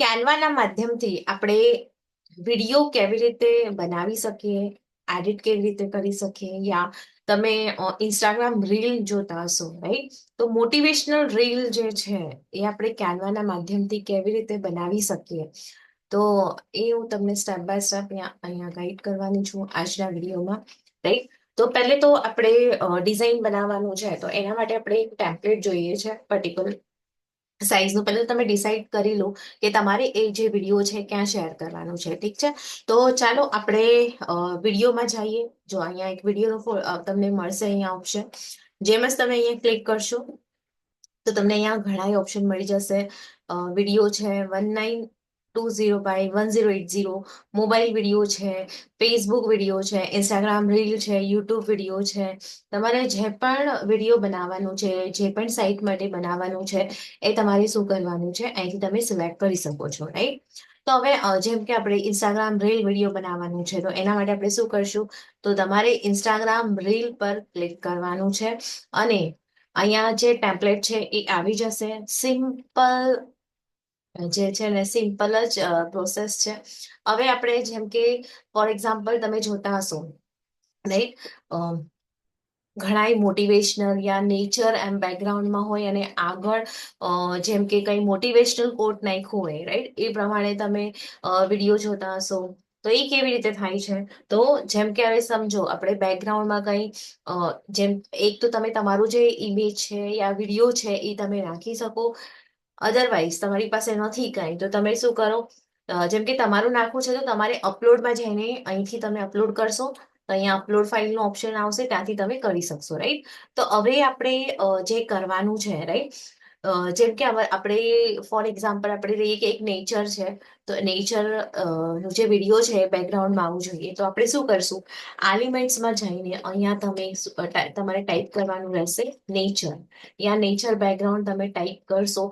કેનવાના માધ્યમથી આપણે વિડીયો કેવી રીતે બનાવી શકીએ, એડિટ કેવી રીતે કરી શકીએ, યા તમે ઇન્સ્ટાગ્રામ રીલ જોતા હશો, રાઈટ? તો મોટિવેશનલ રીલ જે છે એ આપણે કેનવાના માધ્યમથી કેવી રીતે બનાવી શકીએ, તો એ હું તમને સ્ટેપ બાય સ્ટેપ અહીંયા ગાઈડ કરવાની છું આજના વિડીયોમાં, રાઈટ? તો પહેલે તો આપણે ડિઝાઇન બનાવવાનું છે, તો એના માટે આપણે એક ટેમ્પલેટ જોઈએ છે પર્ટિક્યુલર સાઇઝનું. પહેલા તમે ડિસાઈડ કરી લો કે તમારે એ જે વિડીયો છે ક્યાં શેર કરવાનું છે, ઠીક છે? તો ચાલો આપણે વિડીયોમાં જઈએ. જો અહીંયા એક વિડીયોનો તમને મળશે અહીંયા ઓપ્શન. જેમ જ તમે અહીંયા ક્લિક કરશો તો તમને અહીંયા ઘણા ઓપ્શન મળી જશે. વિડીયો છે 1920 બાય 1080, મોબાઈલ વિડીયો છે, ફેસબુક વિડીયો છે, ઇન્સ્ટાગ્રામ રીલ છે, યુટ્યુબ વિડીયો છે. તમારે જે પણ વિડીયો બનાવવાનું છે, જે પણ સાઇટ માટે બનાવવાનું છે, એ તમારે શું કરવાનું છે, અહીંથી તમે સિલેક્ટ કરી શકો છો, રાઈટ? તો હવે જેમ કે આપણે ઇન્સ્ટાગ્રામ રીલ વિડીયો બનાવવાનું છે, તો એના માટે આપણે શું કરશું? તો તમારે ઇન્સ્ટાગ્રામ રીલ પર ક્લિક કરવાનું છે અને અહીંયા જે ટેમ્પલેટ છે એ આવી જશે. સિમ્પલ જે છે ને, સિમ્પલ જ પ્રોસેસ છે. હવે આપણે જેમ કે ફોર એક્ઝામ્પલ તમે જોતા હશો, રાઈટ? ઘણા મોટિવેશનલ યા નેચર એમ બેકગ્રાઉન્ડમાં હોય અને આગળ જેમ કે કઈ મોટિવેશનલ કોટ નાખ્યું હોય, રાઈટ? એ પ્રમાણે તમે વિડીયો જોતા હશો. તો એ કેવી રીતે થાય છે? તો જેમ કે હવે સમજો આપણે બેકગ્રાઉન્ડમાં કઈ જેમ એક તો તમે તમારું જે ઇમેજ છે યા વિડીયો છે એ તમે રાખી શકો. અધરવાઇઝ તમારી પાસે નથી કઈ, તો તમે શું કરો? જેમ કે તમારું નાખવું છે તો તમારે અપલોડમાં જઈને અહીંથી તમે અપલોડ કરશો, તો અહીંયા અપલોડ ફાઇલનું ઓપ્શન આવશે, ત્યાંથી તમે કરી શકશો, રાઈટ? તો હવે આપણે જે કરવાનું છે, રાઈટ? જેમ કે હવે આપણે ફોર એક્ઝામ્પલ આપણે લઈએ કે એક નેચર છે, તો નેચર નું જે વિડીયો છે બેકગ્રાઉન્ડમાં આવવું જોઈએ. તો આપણે શું કરશું? એલિમેન્ટ્સમાં જઈને અહીંયા તમારે ટાઈપ કરવાનું રહેશે નેચર, યા નેચર બેકગ્રાઉન્ડ તમે ટાઈપ કરશો.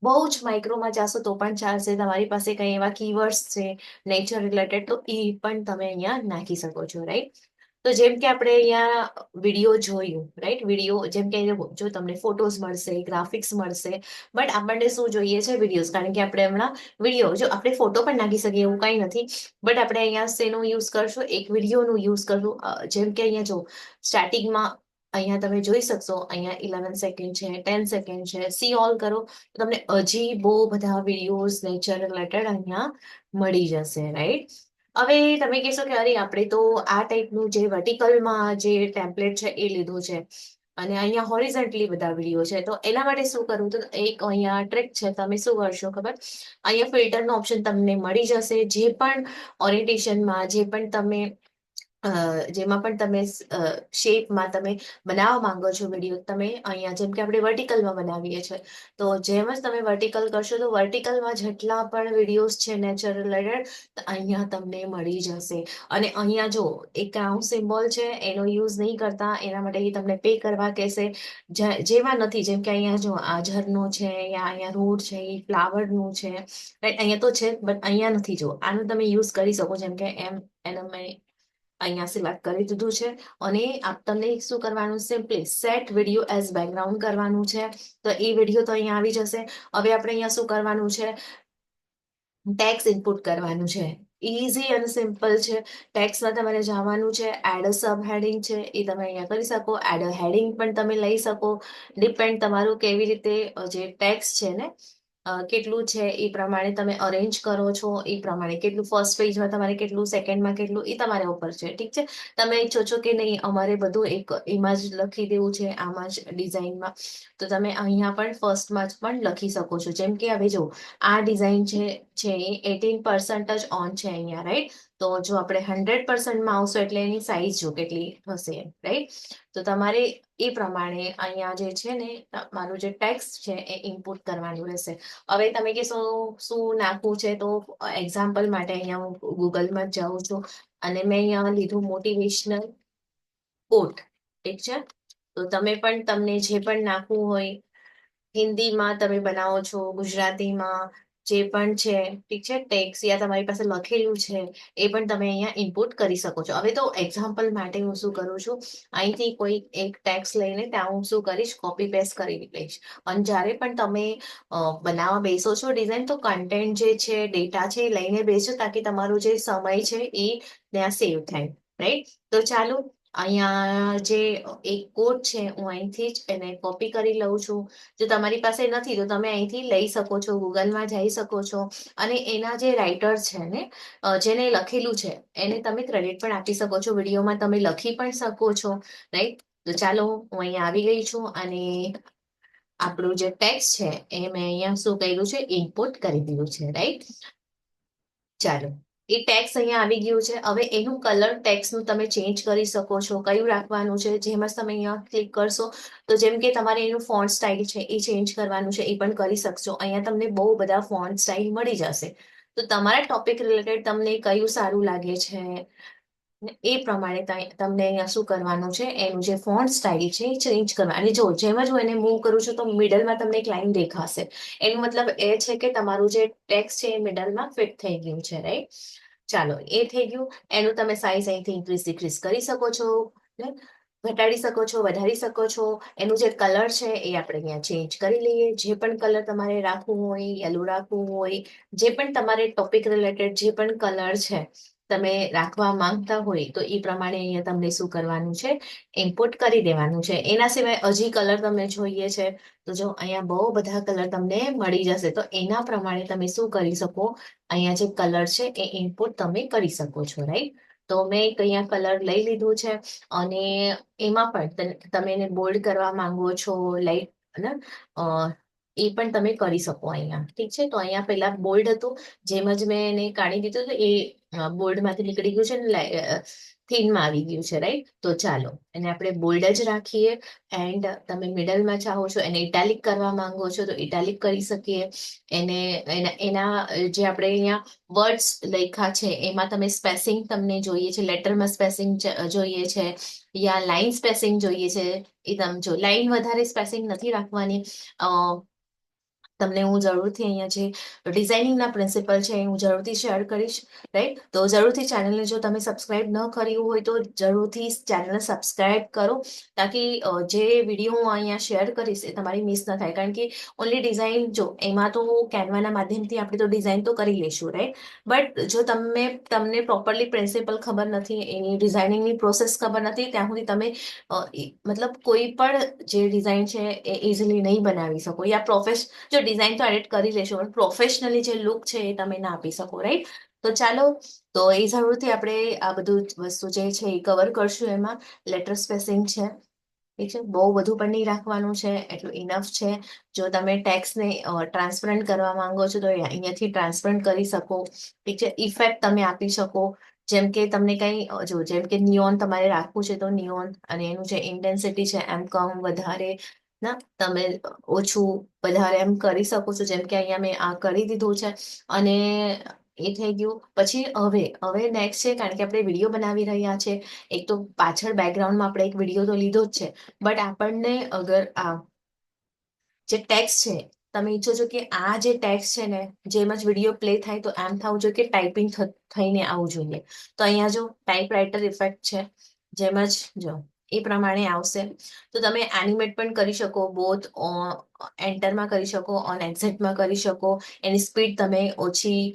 બહુ જ માઇક્રોમાં જાશો તો પણ ચાલશે. તમારી પાસે કઈ એવા કીવર્ડ્સ છે નેચર રિલેટેડ, તો એ પણ તમે અહીંયા નાખી શકો છો, રાઈટ? તો જેમ કે આપણે અહીંયા વિડીયો જોયું, રાઈટ? વિડીયો જેમ કે જો તમને ફોટોઝ મળશે, ગ્રાફિક્સ મળશે, બટ આપણને શું જોઈએ છે? વિડીયોઝ. કારણ કે આપણે હમણાં વિડીયો, જો આપણે ફોટો પણ નાખી શકીએ એવું કંઈ નથી, બટ આપણે અહીંયા શેનો યુઝ કરશું? એક વિડીયોનું યુઝ કરશું. જેમ કે અહીંયા જો સ્ટાર્ટિંગમાં અહીંયા તમે જોઈ શકશો, અહીંયા 11 સેકન્ડ છે, 10 સેકન્ડ છે. સી ઓલ કરો તો તમને હજી બહુ બધા વિડીયોઝ નેચર રિલેટેડ અહીંયા મળી જશે, રાઈટ? હવે તમે કહેશો કે અરે આપણે તો આ ટાઈપનું જે વર્ટિકલમાં જે ટેમ્પલેટ છે એ લીધું છે અને અહીંયા હોરિઝોન્ટલી બધા વિડીયો છે, તો એના માટે શું કરવું? તો એક અહીંયા ટ્રિક છે. તમે શું કરશો ખબર? અહીંયા ફિલ્ટરનો ઓપ્શન તમને મળી જશે. જે પણ ઓરિએન્ટેશનમાં, જે પણ તમે જેમાં પણ તમે શેપમાં તમે બનાવવા માંગો છો વિડીયો, તમે અહીંયા જેમ કે આપણે વર્ટિકલમાં બનાવીએ છીએ, તો જેમ જ તમે વર્ટિકલ કરશો તો વર્ટિકલમાં જેટલા પણ વિડીયોઝ છે નેચર રિલેટેડ અહીંયા તમને મળી જશે. અને અહીંયા જો એક ક્રાઉન સિમ્બોલ છે એનો યુઝ નહીં કરતા, એના માટે એ તમને પે કરવા કહેશે. જેવા નથી, જેમ કે અહીંયા જો આ ઝરનો છે યા અહીંયા રોડ છે, એ ફ્લાવરનું છે, રાઈટ? અહીંયા તો છે બટ અહીંયા નથી. જો આનું તમે યુઝ કરી શકો, જેમ કે એને મેં અહીંયા સિલેક્ટ કરી દીધું છે. અને તમને શું કરવાનું? Simply set video as background કરવાનું છે. તો એ વિડીયો તો અહીંયા આવી જશે. હવે આપણે અહીંયા શું કરવાનું છે? ટેક્સ ઇનપુટ કરવાનું છે. ઇઝી અને સિમ્પલ છે. ટેક્સમાં તમારે જવાનું છે, એડ અ સબ હેડિંગ છે એ તમે અહીંયા કરી શકો. એડ અ હેડિંગ પણ તમે લઈ શકો. ડિપેન્ડ તમારું કેવી રીતે જે ટેક્સ છે ને કેટલું છે એ પ્રમાણે તમે અરેન્જ કરો છો, એ પ્રમાણે કેટલું ફર્સ્ટ પેજમાં તમારે કેટલું, સેકન્ડમાં કેટલું, એ તમારા ઉપર છે, ઠીક છે? તમે ઈચ્છો છો કે નહીં અમારે બધું એક એમાં જ લખી દેવું છે, આમાં જ ડિઝાઇનમાં, તો તમે અહીંયા પણ ફર્સ્ટમાં જ પણ લખી શકો છો. જેમ કે હવે જો આ ડિઝાઇન છે એ 18% જ ઓન છે અહીંયા, રાઈટ? તો જો આપણે 100%માં આવશો એટલે એની સાઈઝ જો કેટલી હશે, રાઈટ? તો તમારે એ પ્રમાણે અહીંયા જે છે ને તમારું જે ટેક્સ્ટ છે એ ઇનપુટ કરવાનું રહેશે. હવે તમે કહેશો શું નાખવું છે? તો એક્ઝામ્પલ માટે અહીંયા હું ગૂગલમાં જ જાઉં છું અને મેં અહીંયા લીધું મોટિવેશનલ કોટ, ઠીક છે? તો તમે પણ તમને જે પણ નાખવું હોય, હિન્દીમાં તમે બનાવો છો, ગુજરાતીમાં, જે પણ છે, ઠીક છે, ટેક્સ યા તમારી પાસે લખેલું છે એ પણ તમે અહીંયા ઇનપુટ કરી શકો છો. હવે તો એક્ઝામ્પલ માટે હું શું કરું છું, અહીંથી કોઈ એક ટેક્સ લઈને ત્યાં હું શું કરીશ, કોપી પેસ્ટ કરી લઈશ. અને જ્યારે પણ તમે બનાવવા બેસો છો ડિઝાઇન, તો કન્ટેન્ટ જે છે, ડેટા છે એ લઈને બેસો, તાકી તમારો જે સમય છે એ ત્યાં સેવ થાય. રાઈટ? તો ચાલો અહીંયા જે એક કોડ છે હું અહીંથી જ એને કોપી કરી લઉં છું. જો તમારી પાસે નથી તો તમે અહીંથી લઈ શકો છો, ગૂગલમાં જઈ શકો છો, અને એના જે રાઇટર છે ને, જેને લખેલું છે એને તમે ક્રેડિટ પણ આપી શકો છો, વિડીયોમાં તમે લખી પણ શકો છો. રાઈટ? તો ચાલો હું અહીંયા આવી ગઈ છું અને આપણું જે ટેક્સ્ટ છે એ મેં અહીંયા શું કર્યું છે, ઇનપુટ કરી દીધું છે. રાઈટ? ચાલો, એ ટેક્સ અહીંયા આવી ગયું છે. હવે એનું કલર ટેક્સનું તમે ચેન્જ કરી શકો છો. કયું રાખવાનું છે, જેમ જ તમે અહીંયા ક્લિક કરશો તો જેમ કે તમારે એનું ફોન્ટ સ્ટાઇલ છે એ ચેન્જ કરવાનું છે, એ પણ કરી શકશો. અહીંયા તમને બહુ બધા ફોન્ટ સ્ટાઇલ મળી જશે. તો તમારા ટોપિક રિલેટેડ તમને કયું સારું લાગે છે એ પ્રમાણે તમને અહીંયા શું કરવાનું છે, એનું જે ફોન્ટ સ્ટાઇલ છે એ ચેન્જ કરવાનું. અને જો જેમ જ હું એને મૂવ કરું છું તો મિડલમાં તમને એક લાઈન દેખાશે. એનો મતલબ એ છે કે તમારું જે ટેક્સ્ટ છે એ મિડલમાં ફિટ થઈ ગયું છે. રાઈટ? ચાલો, એ થઈ ગયું. એનું તમે સાઈઝ અહીંથી ઇન્ક્રીઝ ડિક્રીઝ કરી શકો છો, ઘટાડી શકો છો, વધારી શકો છો. એનું જે કલર છે એ આપણે અહીંયા ચેન્જ કરી લઈએ. જે પણ કલર તમારે રાખવું હોય, યલો રાખવું હોય, જે પણ તમારે ટોપિક રિલેટેડ જે પણ કલર છે તમે રાખવા માંગતા હોય તો એ પ્રમાણે અહીંયા તમને શું કરવાનું છે, ઇમ્પોર્ટ કરી દેવાનું છે. એના સિવાય હજી કલર તમને જોઈએ છે તો જો અહીંયા બહુ બધા કલર તમને મળી જશે. તો એના પ્રમાણે તમે શું કરી શકો, અહીંયા જે કલર છે એ ઇનપુટ તમે કરી શકો છો. રાઈટ? તો મેં એક અહીંયા કલર લઈ લીધું છે અને એમાં પણ તમે એને બોલ્ડ કરવા માંગો છો, લાઈટ ને એ પણ તમે કરી શકો અહીંયા. ઠીક છે? તો અહીંયા પહેલા બોલ્ડ હતું, જેમ જ મેં એને કાઢી દીધું તો એ બોલ્ડમાંથી નીકળી ગયું છે ને થીનમાં આવી ગયું છે. રાઈટ? તો ચાલો એને આપણે બોલ્ડ જ રાખીએ. એન્ડ તમે મિડલમાં ચાહો છો એને ઇટાલિક કરવા માંગો છો તો ઇટાલિક કરી શકીએ. એને એના જે આપણે અહીંયા વર્ડ્સ લખ્યા છે એમાં તમે સ્પેસિંગ તમને જોઈએ છે, લેટરમાં સ્પેસિંગ જોઈએ છે, યા લાઈન સ્પેસિંગ જોઈએ છે, એ તમે જો લાઈન વધારે સ્પેસિંગ નથી રાખવાની. તમને હું જરૂરથી અહીંયા જે ડિઝાઇનિંગના પ્રિન્સિપલ છે એ હું જરૂરથી શેર કરીશ. રાઈટ? તો જરૂરથી ચેનલને જો તમે સબસ્ક્રાઇબ ન કર્યું હોય તો જરૂરથી ચેનલને સબસ્ક્રાઇબ કરો, તાકી જે વિડીયો હું અહીંયા શેર કરીશ એ તમારી મિસ ન થાય. કારણ કે ઓનલી ડિઝાઇન, જો એમાં તો કેનવાના માધ્યમથી આપણે તો ડિઝાઇન તો કરી લઈશું. રાઈટ? બટ જો તમને પ્રોપરલી પ્રિન્સિપલ ખબર નથી, એની ડિઝાઇનિંગની પ્રોસેસ ખબર નથી, ત્યાં સુધી તમે મતલબ કોઈ પણ જે ડિઝાઇન છે એ ઇઝીલી નહીં બનાવી શકો. યા જો ડિઝાઇન તો એડિટ કરી લેશો પણ પ્રોફેશનલી જે લુક છે એ તમે ના આપી શકો. રાઈટ? તો ચાલો, તો એ જરૂરથી આપણે આ બધું વસ્તુ જે છે એ કવર કરશું. એમાં લેટર સ્પેસિંગ છે, ઠીક છે, બહુ બધું પણ નહીં રાખવાનું છે, એટલું ઇનફ છે. જો તમે ટેક્સને ટ્રાન્સપરન્ટ કરવા માંગો છો તો અહીંયાથી ટ્રાન્સપરન્ટ કરી શકો. ઠીક છે? ઇફેક્ટ તમે આપી શકો. જેમ કે તમને કઈ જો જેમ કે નિયોન તમારે રાખવું છે તો નિયોન, અને એનું જે ઇન્ટેન્સિટી છે એમ કમ વધારે ના તમે ઓછું વધારે એમ કરી શકો છો. જેમ કે અહીંયા મેં આ કરી દીધું છે અને એ થઈ ગયું. પછી હવે નેક્સ્ટ છે, કારણ કે આપણે વિડીયો બનાવી રહ્યા છે, એક તો પાછળ બેકગ્રાઉન્ડમાં આપણે એક વિડીયો તો લીધો જ છે, બટ આપણને અગર આ જે ટેક્સ્ટ છે તમે ઈચ્છો છો કે આ જે ટેક્સ્ટ છે ને જેમ જ વિડીયો પ્લે થાય તો એમ થવું જોઈએ કે ટાઈપિંગ થઈને આવવું જોઈએ. તો અહીંયા જો ટાઈપ રાઇટર ઇફેક્ટ છે, જેમ જ જો એ પ્રમાણે આવશે. તો તમે એનિમેટ પણ કરી શકો, બોથ એન્ટરમાં કરી શકો, ઓન એક્ઝેક્ટમાં કરી શકો. એની સ્પીડ તમે ઓછી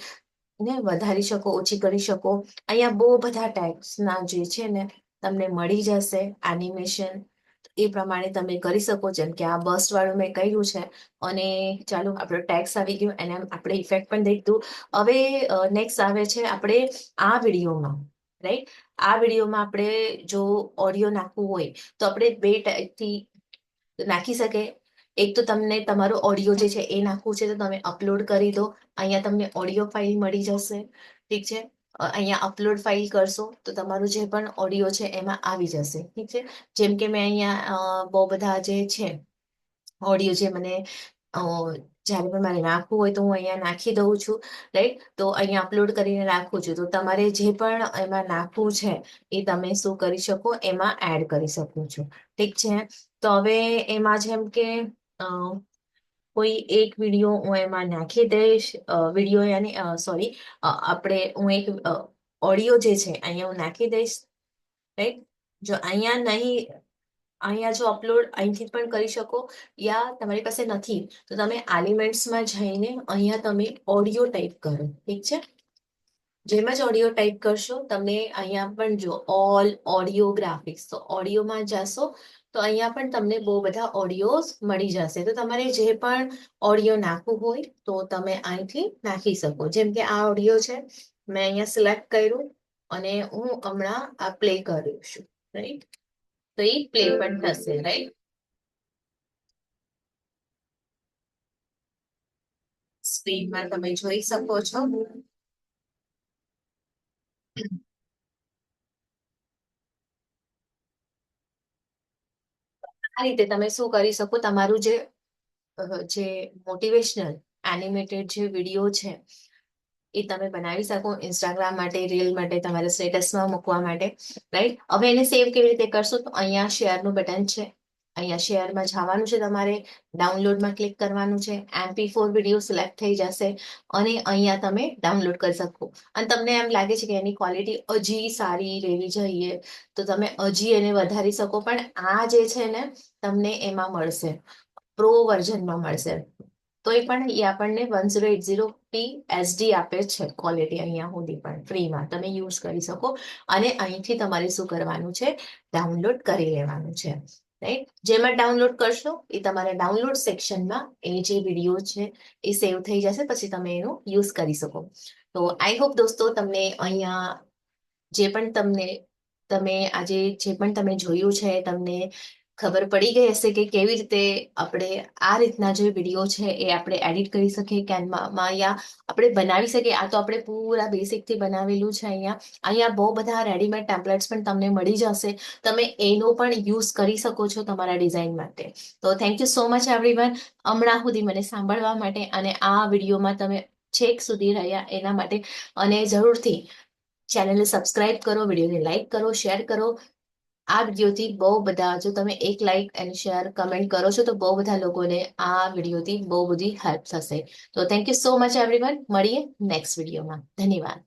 ને વધારી શકો, ઓછી કરી શકો. અહીંયા બહુ બધા ટાઈપ્સના જે છે ને તમને મળી જશે એનિમેશન. એ પ્રમાણે તમે કરી શકો. જેમ કે આ બસ્ટ વાળું મેં કર્યું છે. અને ચાલો આપણો ટેક્સ આવી ગયો, એને આપણે ઇફેક્ટ પણ દઈ દીધું. હવે નેક્સ્ટ આવે છે આપણે આ વિડીયોમાં. રાઈટ? આ વિડીયોમાં આપણે જો ઓડિયો નાખવું હોય તો આપણે બે ટાઈપથી નાખી શકે. એક તો તમને તમારો ઓડિયો જે છે એ નાખવું છે તો તમે અપલોડ કરી દો, અહીંયા તમને ઓડિયો ફાઇલ મળી જશે. ઠીક છે? અહીંયા અપલોડ ફાઇલ કરશો તો તમારું જે પણ ઓડિયો છે એમાં આવી જશે. ઠીક છે? જેમ કે મેં અહીંયા બહુ બધા જે છે ઓડિયો જે મને જ્યારે પણ મારે નાખવું હોય તો હું અહીંયા નાખી દઉં છું. રાઈટ? તો અહીંયા અપલોડ કરીને નાખું છું. તો તમારે જે પણ એમાં નાખવું છે એ તમે શું કરી શકો, એમાં એડ કરી શકો છો. ઠીક છે? તો હવે એમાં જેમ કે કોઈ એક વિડીયો હું એમાં નાખી દઈશ, વિડીયો યાની સોરી, આપણે હું એક ઓડિયો જે છે અહીંયા હું નાખી દઈશ, રાઈટ? જો અહીંયા નહીં, અહીંયા જો અપલોડ અહીંથી પણ કરી શકો, યા તમારી પાસે નથી તો તમે આલિમેન્ટ્સમાં જઈને અહીંયા તમે ઓડિયો ટાઈપ કરો, ઠીક છે? જેમ જ ઓડિયો ટાઈપ કરશો તમને અહીંયા પણ જો ઓલ ઓડિયો ગ્રાફિક્સ, તો ઓડિયોમાં જશો તો અહીંયા પણ તમને બહુ બધા ઓડિયોઝ મળી જશે. તો તમારે જે પણ ઓડિયો નાખવું હોય તો તમે અહીંથી નાખી શકો. જેમ કે આ ઓડિયો છે, મેં અહીંયા સિલેક્ટ કર્યું અને હું હમણાં આ પ્લે કર્યું છું, રાઈટ? તો એ પ્લે પણ થશે, રાઈટ? સ્ક્રીનમાં તમે જોઈ શકો છો. આ રીતે તમે શું કરી શકો, તમારું જે મોટિવેશનલ એનિમેટેડ જે વિડીયો છે એ તમે બનાવી શકો ઇન્સ્ટાગ્રામ માટે, રીલ માટે, તમારે સ્ટેટસમાં મૂકવા માટે, રાઈટ? હવે એને સેવ કેવી રીતે કરશો, તો અહીંયા શેરનું બટન છે, અહીંયા શેરમાં જવાનું છે, તમારે ડાઉનલોડમાં ક્લિક કરવાનું છે, MP4 વિડીયો સિલેક્ટ થઈ જશે અને અહીંયા તમે ડાઉનલોડ કરી શકો. અને તમને એમ લાગે છે કે એની ક્વોલિટી હજી સારી રહેવી જોઈએ તો તમે હજી એને વધારી શકો, પણ આ જે છે ને તમને એમાં મળશે, પ્રો વર્ઝનમાં મળશે. તો એ પણ એ આપણને 1080p SD આપે છે ક્વોલિટી, અહીંયા સુધી પણ ફ્રીમાં તમે યુઝ કરી શકો. અને અહીંથી તમારે શું કરવાનું છે, ડાઉનલોડ કરી લેવાનું છે, રાઈટ? જેમાં ડાઉનલોડ કરશો એ તમારા ડાઉનલોડ સેક્શનમાં એ જે વિડીયો છે એ સેવ થઈ જશે, પછી તમે એનો યુઝ કરી શકો. તો આઈ હોપ દોસ્તો તમને અહીંયા જે પણ તમે આજે જે પણ તમે જોયું છે તમને ખબર પડી ગઈ હશે કે કેવી રીતે આપણે આ રીતના જે વિડીયો છે એ આપણે એડિટ કરી શકીએ કેનવામાં, યા આપણે બનાવી શકીએ. આ તો આપણે પૂરા બેસિકથી બનાવેલું છે. અહીંયા બહુ બધા રેડીમેડ ટેમ્પલેટ્સ પણ તમને મળી જશે, તમે એનો પણ યુઝ કરી શકો છો તમારા ડિઝાઇન માટે. તો thank you so much everyone, હમણાં સુધી મને સાંભળવા માટે અને આ વિડીયોમાં તમે છેક સુધી રહ્યા એના માટે. અને જરૂરથી ચેનલને સબસ્ક્રાઇબ કરો, વિડીયોને લાઈક કરો, શેર કરો. આ વિડીયોથી બહુ બધા, જો તમે એક લાઈક એન્ડ શેર કમેન્ટ કરો છો તો બહુ બધા લોકોને આ વિડીયોથી બહુ બધી હેલ્પ થશે. તો thank you so much everyone, મળીએ નેક્સ્ટ વિડીયોમાં. ધન્યવાદ.